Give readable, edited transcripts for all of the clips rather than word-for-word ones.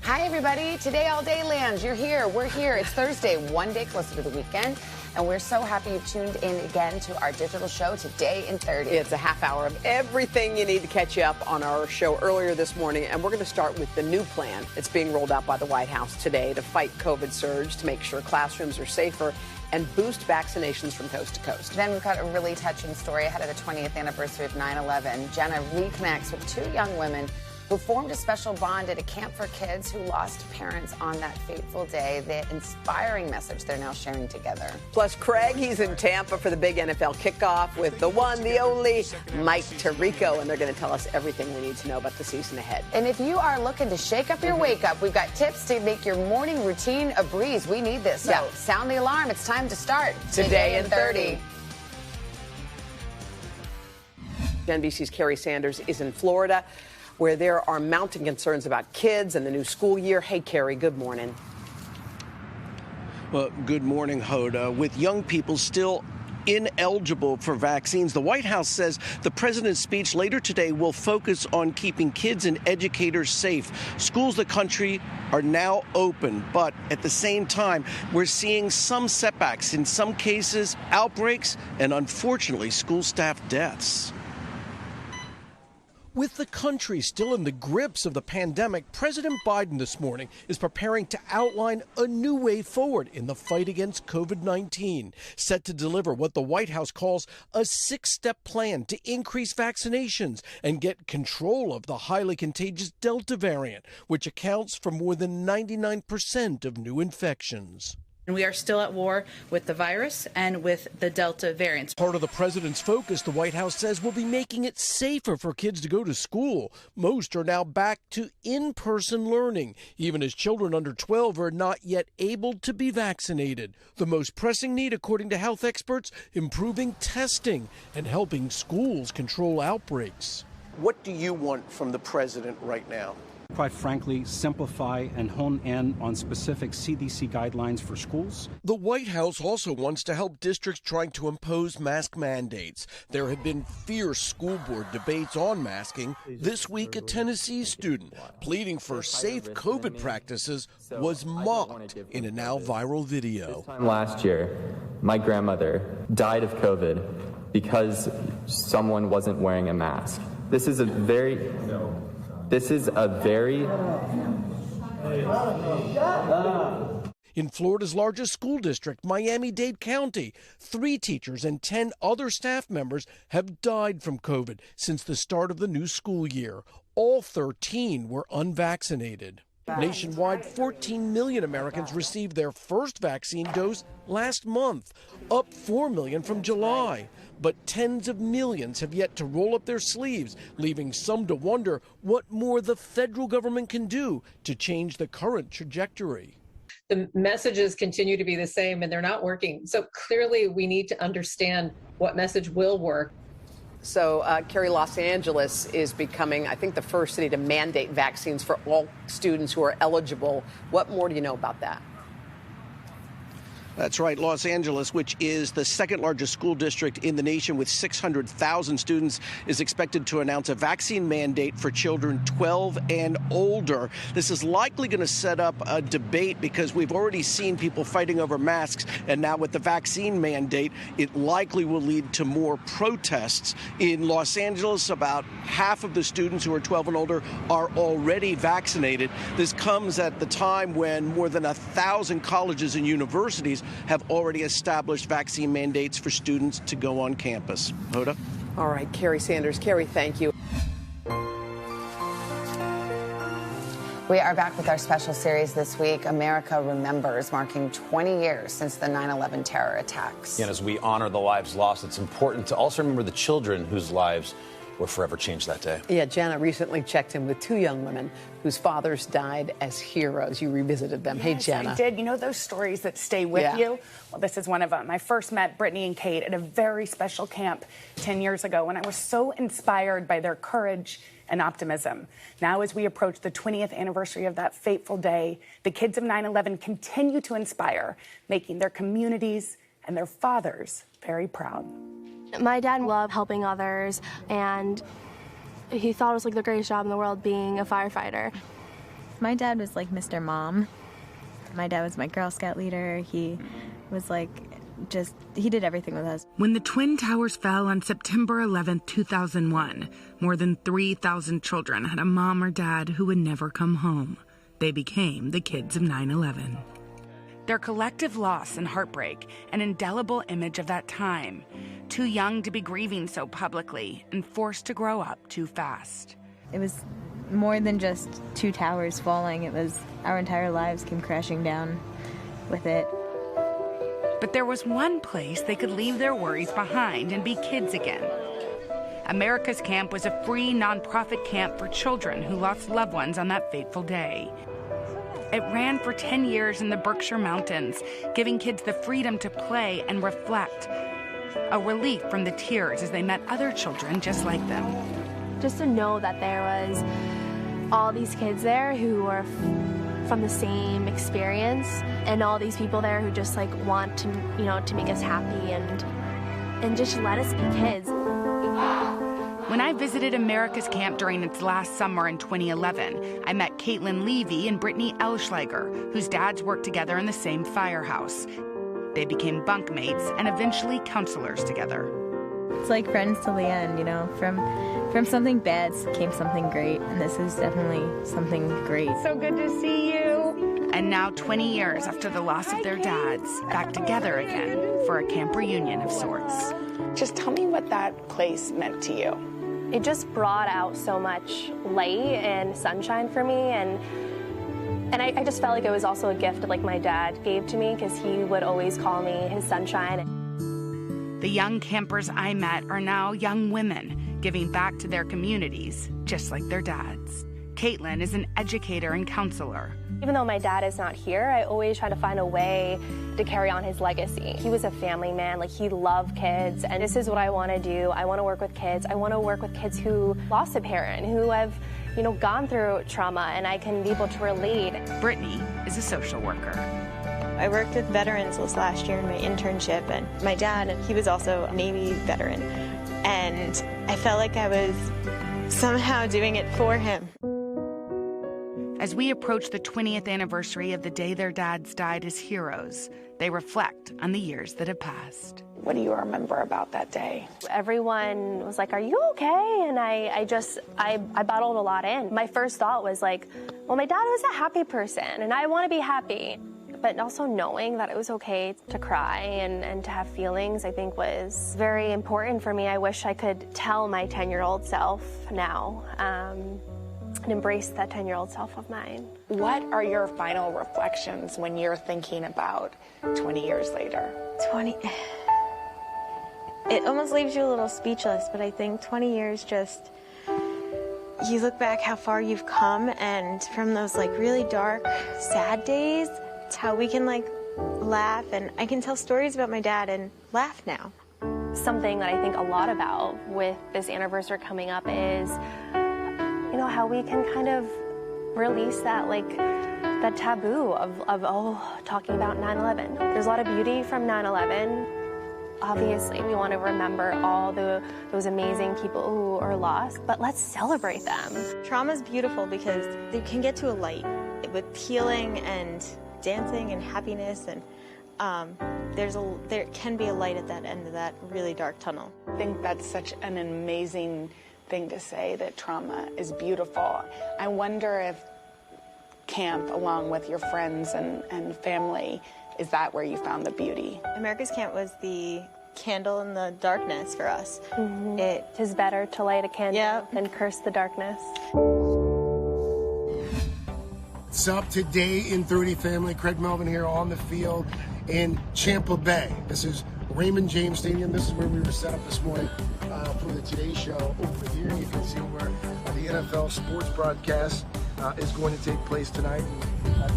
Hi, everybody. Today, All Day Lands. You're here. We're here. It's Thursday, one day closer to the weekend. And we're so happy you've tuned in again to our digital show, Today in 30. It's a half hour of everything you need to catch you up on our show earlier this morning. And we're going to start with the new plan. It's being rolled out by the White House today to fight COVID surge, to make sure classrooms are safer and boost vaccinations from coast to coast. Then we've got a really touching story ahead of the 20th anniversary of 9/11. Jenna reconnects with two young women who formed a special bond at a camp for kids who lost parents on that fateful day. The inspiring message they're now sharing together. Plus, Craig, he's in Tampa for the big NFL kickoff with the one, the only, Mike Tirico, and they're going to tell us everything we need to know about the season ahead. And if you are looking to shake up your wake-up, we've got tips to make your morning routine a breeze. We need this. So sound the alarm. It's time to start Today in 30. NBC's Kerry Sanders is in Florida, where there are mounting concerns about kids and the new school year. Hey, Kerry, good morning. Well, good morning, Hoda. With young people still ineligible for vaccines, the White House says the president's speech later today will focus on keeping kids and educators safe. Schools in the country are now open, but at the same time, we're seeing some setbacks, in some cases, outbreaks, and unfortunately, school staff deaths. With the country still in the grips of the pandemic, President Biden this morning is preparing to outline a new way forward in the fight against COVID-19, set to deliver what the White House calls a 6-step plan to increase vaccinations and get control of the highly contagious Delta variant, which accounts for more than 99% of new infections. And we are still at war with the virus and with the Delta variants. Part of the president's focus, the White House says, will be making it safer for kids to go to school. Most are now back to in-person learning, even as children under 12 are not yet able to be vaccinated. The most pressing need, according to health experts, improving testing and helping schools control outbreaks. What do you want from the president right now? Quite frankly, simplify and hone in on specific CDC guidelines for schools. The White House also wants to help districts trying to impose mask mandates. There have been fierce school board debates on masking. This week, a Tennessee student pleading for safe COVID practices was mocked in a now viral video. Last year, my grandmother died of COVID because someone wasn't wearing a mask. This is a very In Florida's largest school district, Miami-Dade County, 3 teachers and 10 other staff members have died from COVID since the start of the new school year. All 13 were unvaccinated. Nationwide, 14 million Americans received their first vaccine dose last month, up 4 million from July. But tens of millions have yet to roll up their sleeves, leaving some to wonder what more the federal government can do to change the current trajectory. The messages continue to be the same and they're not working. So clearly we need to understand what message will work. So, Kerry, Los Angeles is becoming, I think, the first city to mandate vaccines for all students who are eligible. What more do you know about that? That's right. Los Angeles, which is the second largest school district in the nation with 600,000 students, is expected to announce a vaccine mandate for children 12 and older. This is likely going to set up a debate because we've already seen people fighting over masks. And now with the vaccine mandate, it likely will lead to more protests. In Los Angeles, about half of the students who are 12 and older are already vaccinated. This comes at the time when more than 1,000 colleges and universities have already established vaccine mandates for students to go on campus. Hoda? All right, Kerry Sanders. Kerry, thank you. We are back with our special series this week, America Remembers, marking 20 years since the 9/11 terror attacks. And as we honor the lives lost, it's important to also remember the children whose lives were forever changed that day. Yeah, Jenna recently checked in with 2 young women whose fathers died as heroes. You revisited them. Yes, hey, Jenna. I did. You know those stories that stay with you? Well, this is one of them. I first met Brittany and Kate at a very special camp 10 years ago, and I was so inspired by their courage and optimism. Now, as we approach the 20th anniversary of that fateful day, the kids of 9/11 continue to inspire, making their communities and their fathers very proud. My dad loved helping others, and he thought it was like the greatest job in the world being a firefighter. My dad was like Mr. Mom. My dad was my Girl Scout leader. He was like, he did everything with us. When the Twin Towers fell on September 11, 2001, more than 3,000 children had a mom or dad who would never come home. They became the kids of 9/11. Their collective loss and heartbreak, an indelible image of that time. Too young to be grieving so publicly and forced to grow up too fast. It was more than just two towers falling. It was our entire lives came crashing down with it. But there was one place they could leave their worries behind and be kids again. America's Camp was a free nonprofit camp for children who lost loved ones on that fateful day. It ran for 10 years in the Berkshire Mountains, giving kids the freedom to play and reflect. A relief from the tears as they met other children just like them. Just to know that there was all these kids there who were from the same experience, and all these people there who just like want to, to make us happy and just let us be kids. When I visited America's Camp during its last summer in 2011, I met Caitlin Levy and Brittany Elschlager, whose dads worked together in the same firehouse. They became bunkmates and eventually counselors together. It's like friends till the end, From something bad came something great, and this is definitely something great. So good to see you. And now, 20 years after the loss of their dads, back together again for a camp reunion of sorts. Just tell me what that place meant to you. It just brought out so much light and sunshine for me, and I just felt like it was also a gift like my dad gave to me, because he would always call me his sunshine. The young campers I met are now young women, giving back to their communities, just like their dads. Caitlin is an educator and counselor. Even though my dad is not here, I always try to find a way to carry on his legacy. He was a family man, he loved kids, and this is what I want to do. I want to work with kids. I want to work with kids who lost a parent, who have, gone through trauma, and I can be able to relate. Brittany is a social worker. I worked with veterans this last year in my internship, and my dad, he was also a Navy veteran, and I felt like I was somehow doing it for him. As we approach the 20th anniversary of the day their dads died as heroes, they reflect on the years that have passed. What do you remember about that day? Everyone was like, "Are you okay?" And I bottled a lot in. My first thought was like, well, my dad was a happy person, and I want to be happy. But also knowing that it was okay to cry and to have feelings, I think was very important for me. I wish I could tell my 10-year-old self now, and embrace that 10-year-old self of mine. What are your final reflections when you're thinking about 20 years later? It almost leaves you a little speechless, but I think 20 years just, you look back how far you've come, and from those really dark, sad days, it's how we can laugh, and I can tell stories about my dad and laugh now. Something that I think a lot about with this anniversary coming up is how we can kind of release that that taboo of talking about 9/11. There's a lot of beauty from 9/11. Obviously, we want to remember all those amazing people who are lost, but let's celebrate them. Trauma's beautiful because they can get to a light with healing and dancing and happiness, and there can be a light at that end of that really dark tunnel. I think that's such an amazing thing to say, that trauma is beautiful. I wonder if camp, along with your friends and family, is that where you found the beauty? America's Camp was the candle in the darkness for us. Mm-hmm. It is better to light a candle than curse the darkness. Sept today in 30 family. Craig Melvin here on the field in Tampa Bay. This is Raymond James Stadium. This is where we were set up this morning for the Today Show. Over here you can see where the NFL sports broadcast is going to take place tonight.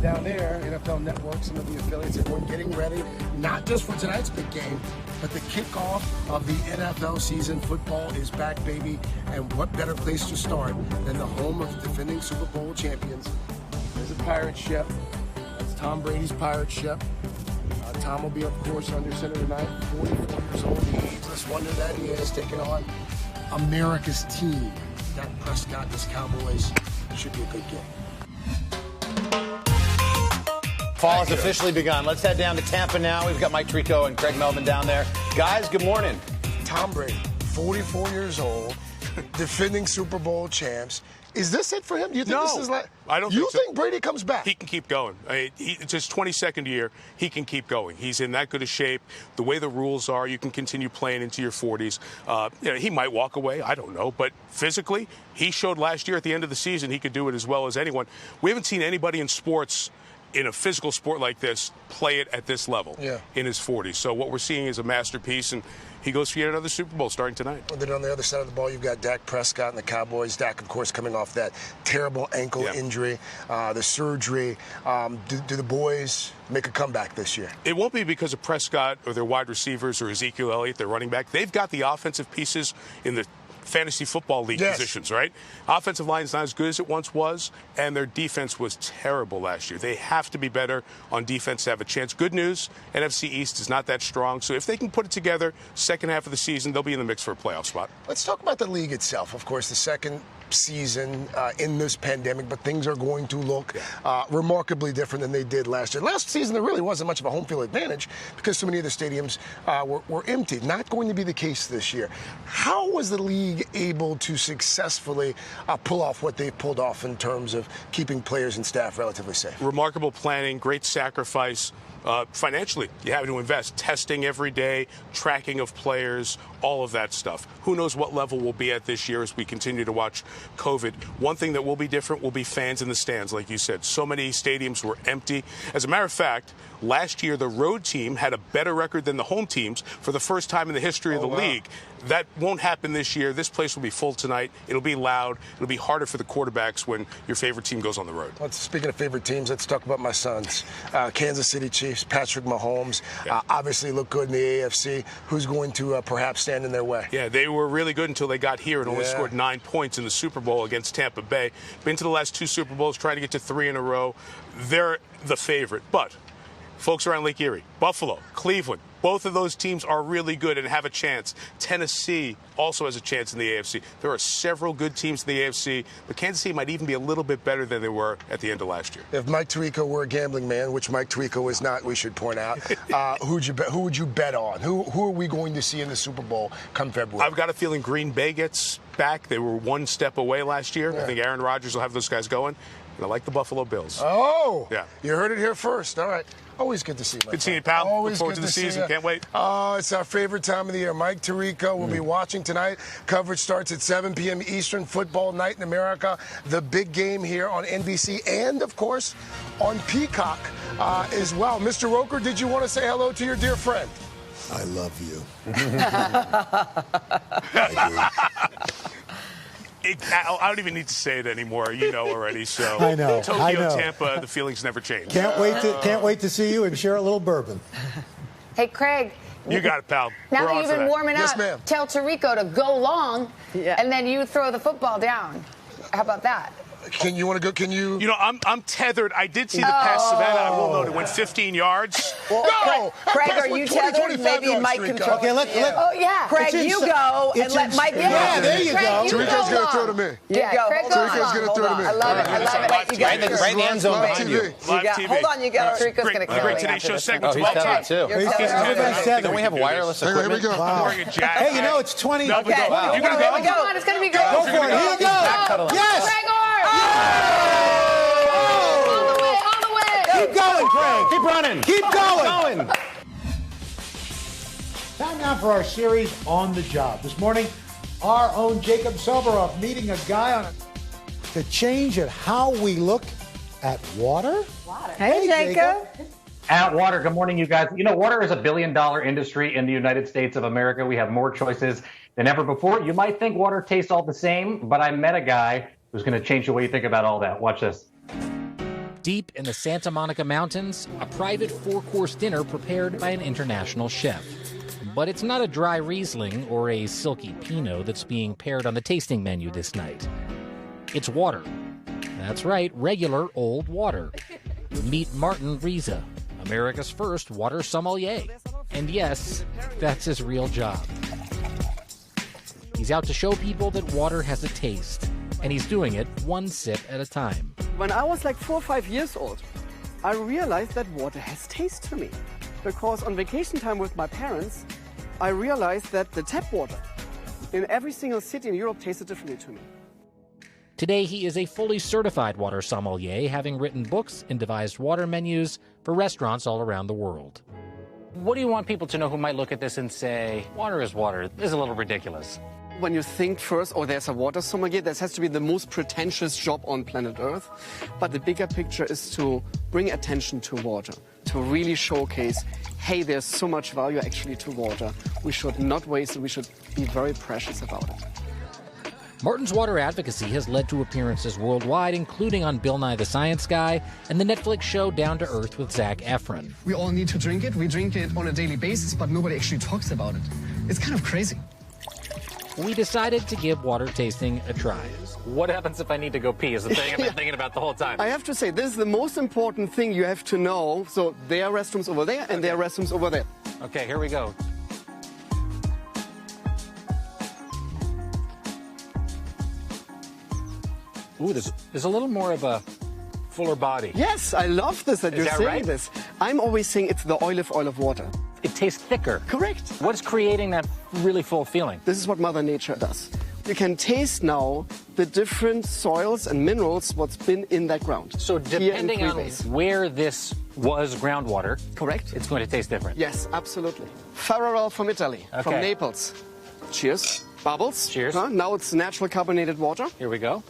Down there, NFL Network, some of the affiliates, everyone getting ready, not just for tonight's big game, but the kickoff of the NFL season. Football is back, baby, and what better place to start than the home of defending Super Bowl champions. There's a pirate ship. That's Tom Brady's pirate ship. Tom will be, of course, under center tonight. 44 years old, the ageless wonder that he is, taking on America's team. Dak Prescott and his Cowboys. Should be a good game. Fall has officially begun. Let's head down to Tampa now. We've got Mike Tirico and Craig Melvin down there. Guys, good morning. Tom Brady, 44 years old, defending Super Bowl champs. Is this it for him? Do you think this is like? I don't. You think Brady comes back? He can keep going. It's his 22nd year. He can keep going. He's in that good a shape. The way the rules are, you can continue playing into your 40s. He might walk away. I don't know. But physically, he showed last year at the end of the season he could do it as well as anyone. We haven't seen anybody in sports, in a physical sport like this, play it at this level in his 40s. So what we're seeing is a masterpiece, and he goes for yet another Super Bowl starting tonight. And then on the other side of the ball, you've got Dak Prescott and the Cowboys. Dak, of course, coming off that terrible ankle injury, the surgery. Do the boys make a comeback this year? It won't be because of Prescott or their wide receivers or Ezekiel Elliott, their running back. They've got the offensive pieces in the fantasy football league positions, right? Offensive line's not as good as it once was, and their defense was terrible last year. They have to be better on defense to have a chance. Good news, NFC East is not that strong, so if they can put it together second half of the season, they'll be in the mix for a playoff spot. Let's talk about the league itself. Of course, the second season in this pandemic, but things are going to look remarkably different than they did last year. Last season, there really wasn't much of a home field advantage because so many of the stadiums were empty. Not going to be the case this year. How was the league able to successfully pull off what they've pulled off in terms of keeping players and staff relatively safe? Remarkable planning, great sacrifice. Financially, you have to invest. Testing every day, tracking of players, all of that stuff. Who knows what level we'll be at this year as we continue to watch COVID. One thing that will be different will be fans in the stands, like you said. So many stadiums were empty. As a matter of fact, last year the road team had a better record than the home teams for the first time in the history of the league. That won't happen this year. This place will be full tonight. It'll be loud. It'll be harder for the quarterbacks when your favorite team goes on the road. Well, speaking of favorite teams, let's talk about my sons. Kansas City Chiefs, Patrick Mahomes, obviously look good in the AFC. Who's going to perhaps stand in their way? Yeah, they were really good until they got here and only scored 9 points in the Super Bowl against Tampa Bay. Been to the last 2 Super Bowls, trying to get to 3 in a row. They're the favorite. But folks around Lake Erie, Buffalo, Cleveland, both of those teams are really good and have a chance. Tennessee also has a chance in the AFC. There are several good teams in the AFC, but Kansas City might even be a little bit better than they were at the end of last year. If Mike Tirico were a gambling man, which Mike Tirico is not, we should point out, who would you bet on? Who are we going to see in the Super Bowl come February? I've got a feeling Green Bay gets back. They were 1 step away last year. I think Aaron Rodgers will have those guys going. And I like the Buffalo Bills. Oh, yeah. You heard it here first. All right. Always good to see you. Good seeing you, pal. Always Look forward good to the season. Can't wait. Oh, it's our favorite time of the year. Mike Tirico will be watching tonight. Coverage starts at 7 p.m. Eastern. Football Night in America. The big game here on NBC and, of course, on Peacock as well. Mr. Roker, did you want to say hello to your dear friend? I love you. I don't even need to say it anymore. You know already. So I know. Tokyo, Tampa, the feelings never change. Can't wait to see you and share a little bourbon. Hey, Craig. You got it, pal. Now We're that on you've for been warming Yes, up, ma'am. tell Tirico to go long, and then you throw the football down. How about that? Can you want to go? Can you? You know, I'm tethered. I did see the pass Savannah. I will note it went 15 yards. Well, No! Craig, Pass are went you 20, tethered? 25 Maybe yards, Mike Tirico. can throw. Okay, Oh, yeah. Craig, you go and let Mike. Yeah, there you Craig, go. you Tirico's go going to long. throw to me. Yeah, go. Craig, Hold go on. Tirico's going to throw to me. I love it. I love it. You got Right in the end zone Live behind you. TV. Live got- TV. hold on, you got- Tirico's going to kill Great me Today after Show this. segment. Oh, he's Well, tethered, too. You're tethered. Everybody's tethered. Don't we have wireless Here we equipment? go. I'm wearing a jacket. Hey, you know, it's 20. No, Okay. wow. You're gonna go. Come on, it's going to be great. Go for it. Here you go. Backpedaling. Yes. All the way, all the way. Keep going, Craig. Keep running. Keep going. Time now for our series On the Job. This morning, our own Jacob Soberoff meeting a guy on the change at how we look at water. Hey, Jacob. At Water, good morning, you guys. You know, water is $1 billion industry in the United States of America. We have more choices than ever before. You might think water tastes all the same, but I met a guy who's going to change the way you think about all that. Watch this. Deep in the Santa Monica Mountains, a private 4-course dinner prepared by an international chef. But it's not a dry Riesling or a silky Pinot that's being paired on the tasting menu this night. It's water. That's right, regular old water. Meet Martin Riza, America's first water sommelier. And yes, that's his real job. He's out to show people that water has a taste, and he's doing it one sip at a time. When I was like 4 or 5 years old, I realized that water has taste to me. Because on vacation time with my parents, I realized that the tap water in every single city in Europe tasted differently to me. Today, he is a fully certified water sommelier, having written books and devised water menus for restaurants all around the world. What do you want people to know who might look at this and say, water is water, this is a little ridiculous? When you think first, oh, there's a water sommelier, this has to be the most pretentious job on planet Earth. But the bigger picture is to bring attention to water, to really showcase, hey, there's so much value actually to water. We should not waste it, we should be very precious about it. Martin's water advocacy has led to appearances worldwide, including on Bill Nye the Science Guy and the Netflix show Down to Earth with Zac Efron. We all need to drink it. We drink it on a daily basis, but nobody actually talks about it. It's kind of crazy. We decided to give water tasting a try. What happens if I need to go pee is the thing I've been thinking about the whole time. I have to say, this is the most important thing you have to know. So there are restrooms over there and there are restrooms over there. Okay, here we go. Ooh, there's a little more of a fuller body. Yes, I love this that you're saying this. I'm always saying it's the oil of water. It tastes thicker. Correct. What's creating that really full feeling? This is what Mother Nature does. You can taste now the different soils and minerals what's been in that ground. So depending on where this was groundwater, correct, it's going to taste different. Yes, absolutely. Fararel from Italy, from Naples. Cheers. Bubbles. Cheers. Now it's natural carbonated water. Here we go.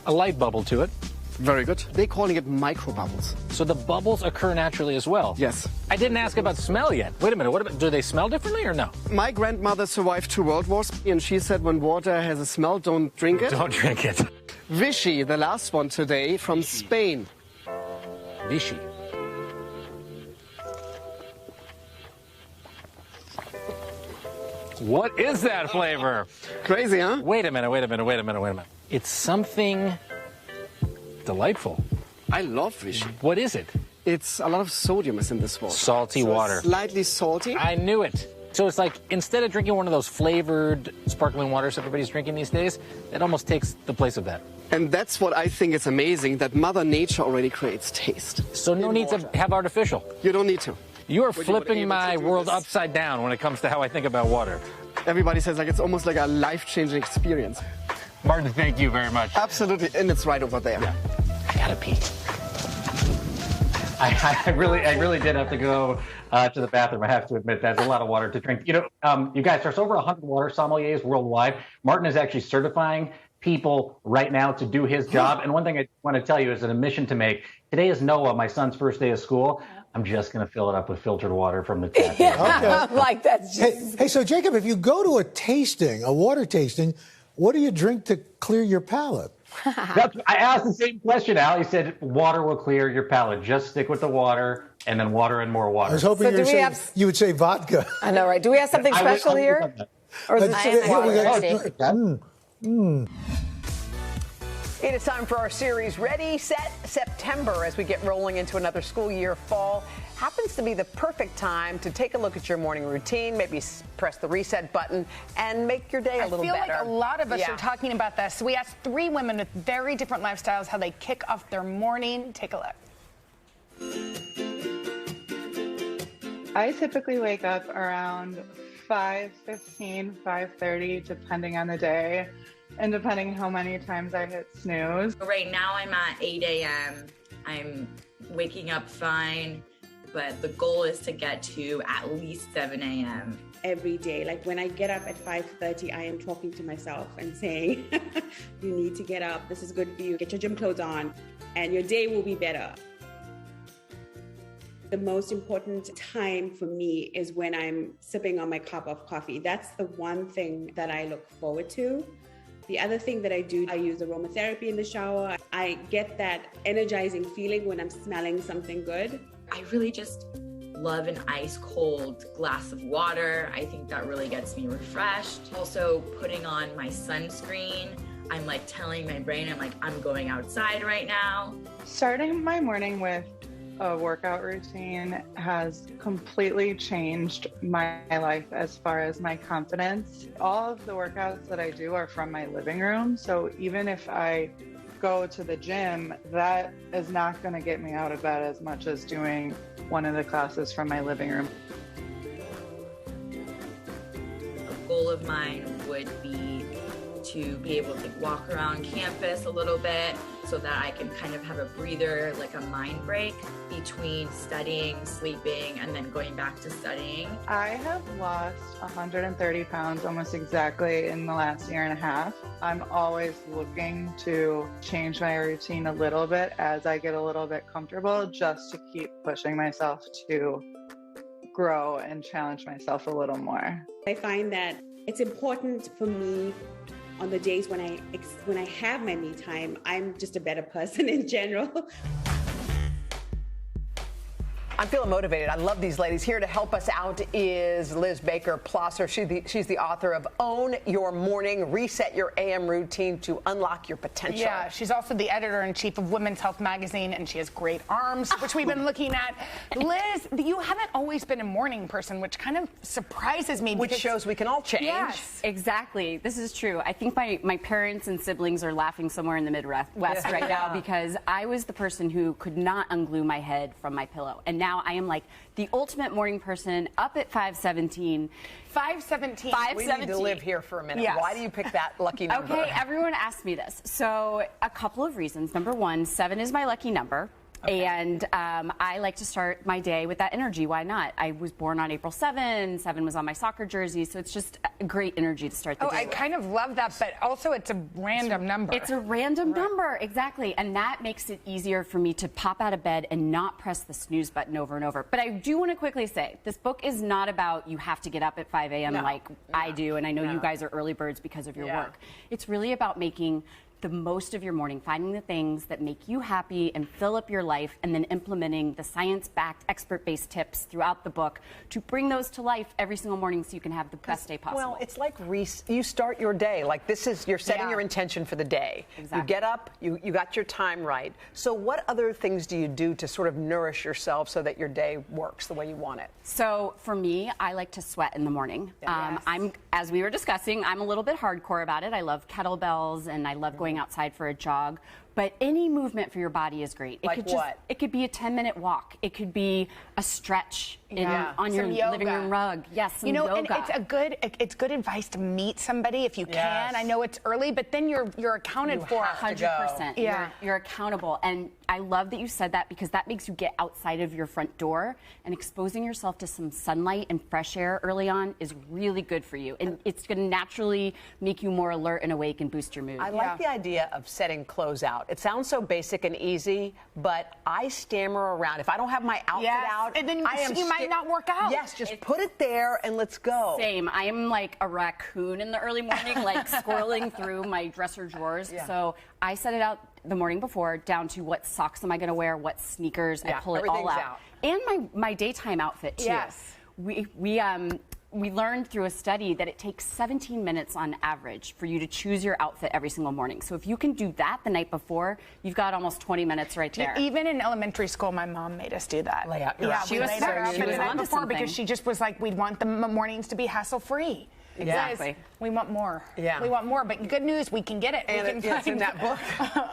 A light bubble to it. Very good. They're calling it micro bubbles. So the bubbles occur naturally as well? Yes. I didn't ask about smell yet. Wait a minute, do they smell differently or no? My grandmother survived 2 world wars, and she said when water has a smell, don't drink it. Don't drink it. Vichy, the last one today, from Spain. Vichy. What is that flavor? Crazy, huh? Wait a minute. It's something delightful. I love Vichy. What is it? It's a lot of sodium is in this water. Salty water. Slightly salty. I knew it. So it's like, instead of drinking one of those flavored sparkling waters everybody's drinking these days, it almost takes the place of that. And that's what I think is amazing, that Mother Nature already creates taste. So no need to have artificial. You don't need to. You are flipping my world upside down when it comes to how I think about water. Everybody says like it's almost like a life-changing experience. Martin, thank you very much. Absolutely, and it's right over there. Yeah. I gotta pee. I really did have to go to the bathroom. I have to admit, that's a lot of water to drink. You know, you guys, there's over 100 water sommeliers worldwide. Martin is actually certifying people right now to do his job. And one thing I want to tell you is an admission to make. Today is Noah, my son's first day of school. I'm just going to fill it up with filtered water from the tap. Yeah, like that's just... Hey, so Jacob, if you go to a water tasting, what do you drink to clear your palate? I asked the same question, Al. He said water will clear your palate. Just stick with the water, and then water and more water. I was hoping you would say vodka. I know, right? Do we have something special here? Or is it just water? It is time for our series Ready, Set, September. As we get rolling into another school year, fall happens to be the perfect time to take a look at your morning routine, maybe press the reset button, and make your day a little better. I feel like a lot of us are talking about this. So we asked 3 women with very different lifestyles how they kick off their morning. Take a look. I typically wake up around 5:15, 5:30, depending on the day. And depending how many times I hit snooze. Right now I'm at 8 a.m. I'm waking up fine, but the goal is to get to at least 7 a.m. Every day, like when I get up at 5:30, I am talking to myself and saying, you need to get up. This is good for you. Get your gym clothes on and your day will be better. The most important time for me is when I'm sipping on my cup of coffee. That's the one thing that I look forward to. The other thing that I do, I use aromatherapy in the shower. I get that energizing feeling when I'm smelling something good. I really just love an ice cold glass of water. I think that really gets me refreshed. Also putting on my sunscreen. I'm like telling my brain, I'm going outside right now. Starting my morning with a workout routine has completely changed my life as far as my confidence. All of the workouts that I do are from my living room. So even if I go to the gym, that is not going to get me out of bed as much as doing one of the classes from my living room. A goal of mine would be to be able to walk around campus a little bit so that I can kind of have a breather, like a mind break between studying, sleeping, and then going back to studying. I have lost 130 pounds almost exactly in the last year and a half. I'm always looking to change my routine a little bit as I get a little bit comfortable, just to keep pushing myself to grow and challenge myself a little more. I find that it's important for me on the days when I have my me time. I'm just a better person in general. I'm feeling motivated. I love these ladies. Here to help us out is Liz Baker-Plosser. She's the author of Own Your Morning, Reset Your AM Routine to Unlock Your Potential. Yeah, she's also the editor-in-chief of Women's Health Magazine, and she has great arms, which we've been looking at. Liz, you haven't always been a morning person, which kind of surprises me. Which shows we can all change. Yes, exactly. This is true. I think my parents and siblings are laughing somewhere in the Midwest right now, because I was the person who could not unglue my head from my pillow. And now I am like the ultimate morning person, up at 5:17. 5:17. We need to live here for a minute. Yes. Why do you pick that lucky number? Okay, everyone asked me this. So a couple of reasons. Number one, 7 is my lucky number. Okay. And I like to start my day with that energy. Why not? I was born on April 7. 7 was on my soccer jersey, so it's just a great energy to start the day. I kind of love that, but also it's a random number. It's a random number, exactly. And that makes it easier for me to pop out of bed and not press the snooze button over and over. But I do want to quickly say, this book is not about you have to get up at 5 a.m. like I do, and I know you guys are early birds because of your work. It's really about making the most of your morning, finding the things that make you happy and fill up your life, and then implementing the science-backed, expert-based tips throughout the book to bring those to life every single morning so you can have the best day possible. Well, it's like you start your day. Like you're setting your intention for the day. Exactly. You get up, you got your time right. So what other things do you do to sort of nourish yourself so that your day works the way you want it? So for me, I like to sweat in the morning. As we were discussing, I'm a little bit hardcore about it. I love kettlebells and I love going outside for a jog, but any movement for your body is great. It could be a 10-minute walk. It could be a stretch on your living room rug. Yes, some yoga. And it's good advice to meet somebody if you can. I know it's early, but then you're accounted for. 100%. Yeah. You're accountable. And I love that you said that, because that makes you get outside of your front door, and exposing yourself to some sunlight and fresh air early on is really good for you. And it's going to naturally make you more alert and awake and boost your mood. I like the idea of setting clothes out. It sounds so basic and easy, but I stammer around. If I don't have my outfit out, and then you might not work out. Yes, just put it there and let's go. Same. I am like a raccoon in the early morning, like squirreling through my dresser drawers. Yeah. So I set it out the morning before, down to what socks am I going to wear, what sneakers. I pull it all out. And my daytime outfit too. Yes. We learned through a study that it takes 17 minutes on average for you to choose your outfit every single morning. So if you can do that the night before, you've got almost 20 minutes right there. Even in elementary school, my mom made us do that. Lay out your outfit. We laid our outfit the night before because she just was like, we'd want the mornings to be hassle-free. Exactly. We want more. Yeah. We want more, but good news, we can get it. And it's in that book.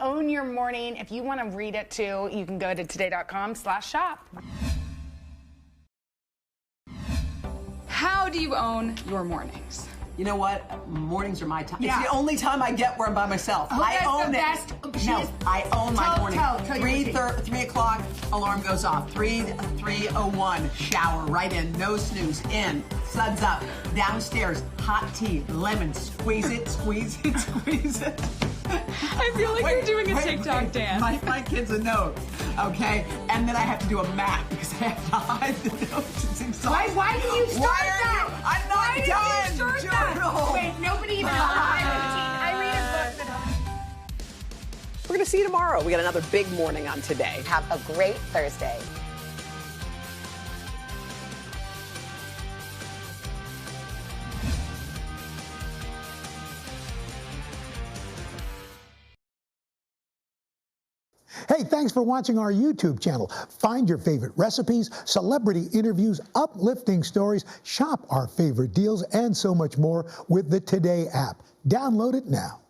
Own Your Morning. If you want to read it too, you can go to today.com/shop. How do you own your mornings? You know what? Mornings are my time. Yeah. It's the only time I get where I'm by myself. I own it. No, I own my morning. 3 o'clock, alarm goes off. 3:01, shower, right in, no snooze, in, suds up, downstairs, hot tea, lemon, squeeze it, squeeze it, squeeze it. I feel like you're doing a TikTok dance. My kid's a note, okay? And then I have to do a map because I have to hide the notes. It's exhausting. Why did you start that? I'm not done, journal. Wait, nobody even I read a book that We're going to see you tomorrow. We got another big morning on Today. Have a great Thursday. Hey, thanks for watching our YouTube channel. Find your favorite recipes, celebrity interviews, uplifting stories, shop our favorite deals, and so much more with the Today app. Download it now.